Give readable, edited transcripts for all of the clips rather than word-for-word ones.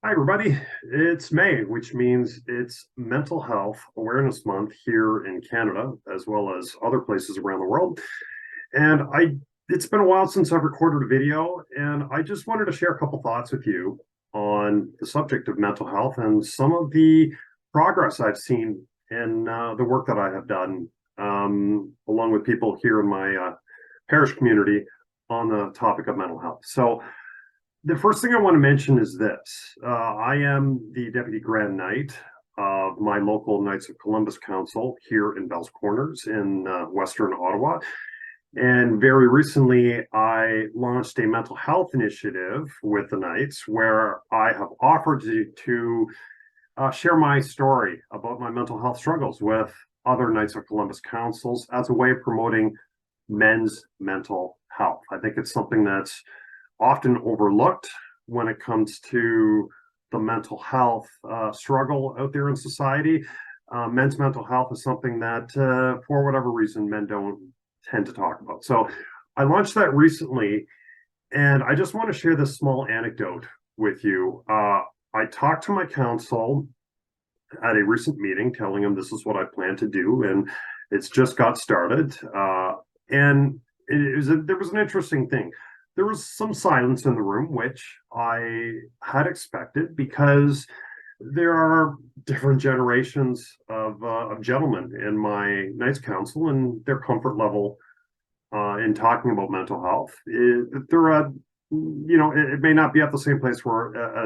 Hi, everybody. It's May, which means it's Mental Health Awareness Month here in Canada, as well as other places around the world. And it's been a while since I've recorded a video, and I just wanted to share a couple thoughts with you on the subject of mental health and some of the progress I've seen in the work that I have done, along with people here in my parish community on the topic of mental health. So, the first thing I want to mention is this. I am the Deputy Grand Knight of my local Knights of Columbus Council here in Bells Corners in Western Ottawa. And very recently, I launched a mental health initiative with the Knights where I have offered to share my story about my mental health struggles with other Knights of Columbus councils as a way of promoting men's mental health. I think it's something that's often overlooked when it comes to the mental health struggle out there in society. Men's mental health is something that, for whatever reason, men don't tend to talk about. So I launched that recently, and I just want to share this small anecdote with you. I talked to my council at a recent meeting, telling them this is what I plan to do, and it's just got started. And there was an interesting thing. There was some silence in the room, which I had expected because there are different generations of gentlemen in my Knights Council, and their comfort level in talking about mental health. It may not be at the same place where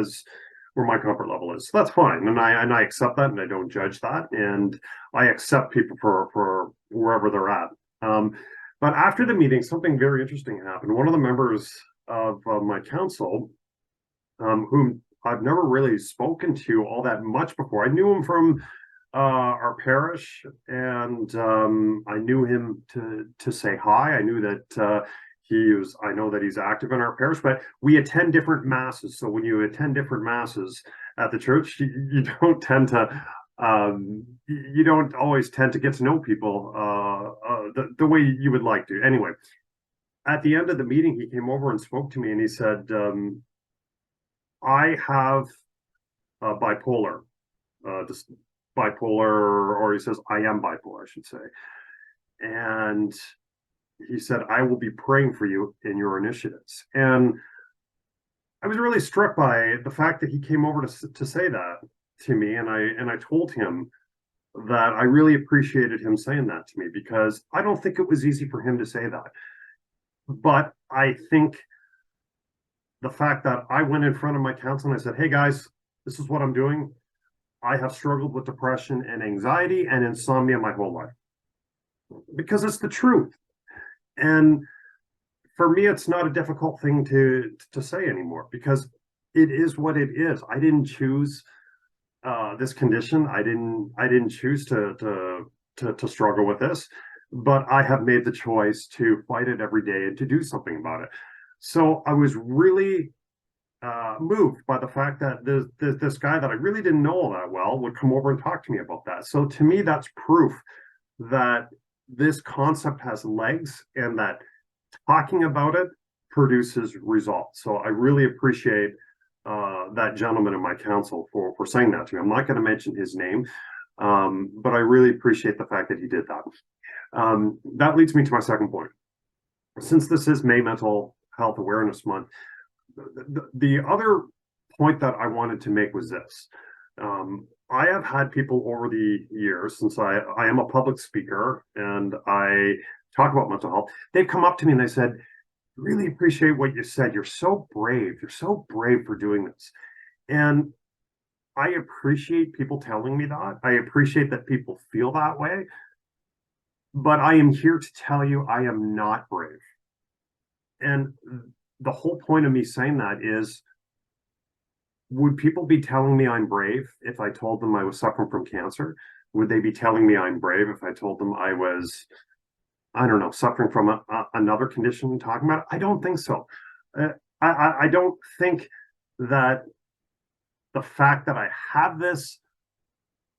my comfort level is. So that's fine, and I accept that, and I don't judge that, and I accept people for wherever they're at. But after the meeting, something very interesting happened. One of the members of my council, whom I've never really spoken to all that much before, I knew him from our parish, and I knew him to say hi. I knew that I know that he's active in our parish, but we attend different masses. So when you attend different masses at the church, you don't tend to you don't always tend to get to know people the way you would like to. Anyway, at the end of the meeting, he came over and spoke to me, and he said, I have bipolar, just bipolar, or he says, I am bipolar, I should say. And he said, I will be praying for you in your initiatives. And I was really struck by the fact that he came over to say that to me, and I told him that I really appreciated him saying that to me, because I don't think it was easy for him to say that. But I think the fact that I went in front of my council and I said, hey guys, this is what I'm doing. I have struggled with depression and anxiety and insomnia my whole life, because it's the truth. And for me, it's not a difficult thing to say anymore, because it is what it is. I didn't choose this condition. I didn't choose to struggle with this, but I have made the choice to fight it every day and to do something about it. So I was really moved by the fact that this guy that I really didn't know all that well would come over and talk to me about that. So to me, that's proof that this concept has legs, and that talking about it produces results. So I really appreciate that gentleman in my council for saying that to me. I'm not going to mention his name, but I really appreciate the fact that he did that. That leads me to my second point. Since this is May Mental Health Awareness Month, the other point that I wanted to make was this. I have had people over the years, since I am a public speaker and I talk about mental health, they've come up to me and they said, really appreciate what you said. You're so brave. You're so brave for doing this. And I appreciate people telling me that. I appreciate that people feel that way. But I am here to tell you I am not brave. And the whole point of me saying that is, would people be telling me I'm brave if I told them I was suffering from cancer? Would they be telling me I'm brave if I told them I was, I don't know, suffering from another condition and talking about it? I don't think so. I don't think that the fact that I have this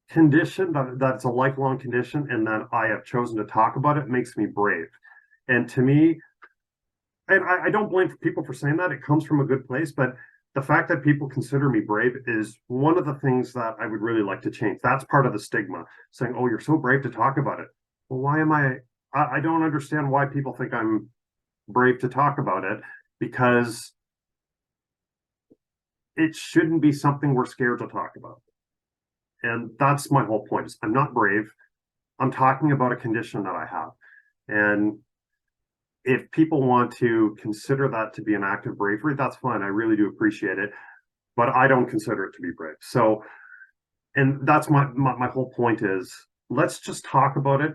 condition, that's a lifelong condition, and that I have chosen to talk about it, makes me brave. And to me, and I don't blame people for saying that. It comes from a good place, but the fact that people consider me brave is one of the things that I would really like to change. That's part of the stigma, saying, oh, you're so brave to talk about it. Well, why am I don't understand why people think I'm brave to talk about it, because it shouldn't be something we're scared to talk about. And that's my whole point, is I'm not brave. I'm talking about a condition that I have. And if people want to consider that to be an act of bravery, that's fine. I really do appreciate it, but I don't consider it to be brave. So, and that's my whole point is, let's just talk about it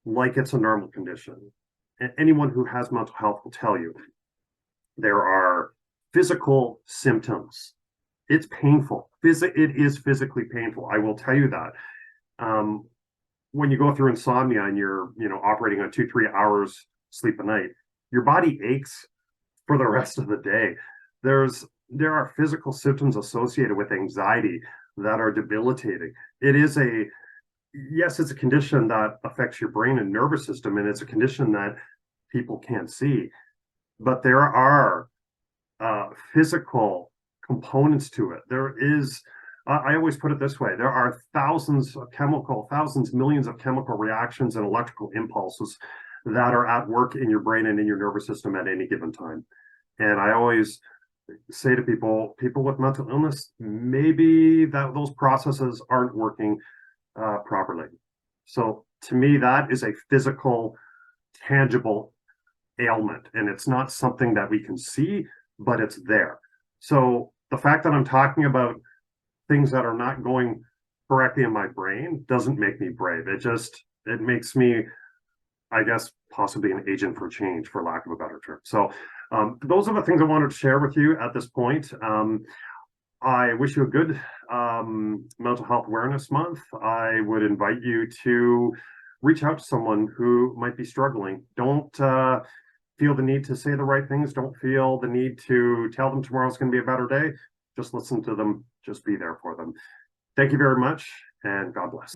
like it's a normal condition. And anyone who has mental health will tell you there are physical symptoms. It's painful. It is physically painful. I will tell you that. When you go through insomnia and you're, operating on 2-3 hours sleep a night, your body aches for the rest of the day. There are physical symptoms associated with anxiety that are debilitating. Yes, it's a condition that affects your brain and nervous system, and it's a condition that people can't see. But there are physical components to it. I always put it this way: there are thousands, millions of chemical reactions and electrical impulses that are at work in your brain and in your nervous system at any given time. And I always say to people with mental illness, maybe those processes aren't working properly. So to me, that is a physical, tangible ailment, and it's not something that we can see, but it's there. So the fact that I'm talking about things that are not going correctly in my brain doesn't make me brave. It makes me, I guess, possibly an agent for change, for lack of a better term. So those are the things I wanted to share with you at this point. I wish you a good Mental Health Awareness Month. I would invite you to reach out to someone who might be struggling. Don't feel the need to say the right things. Don't feel the need to tell them tomorrow's going to be a better day. Just listen to them. Just be there for them. Thank you very much, and God bless.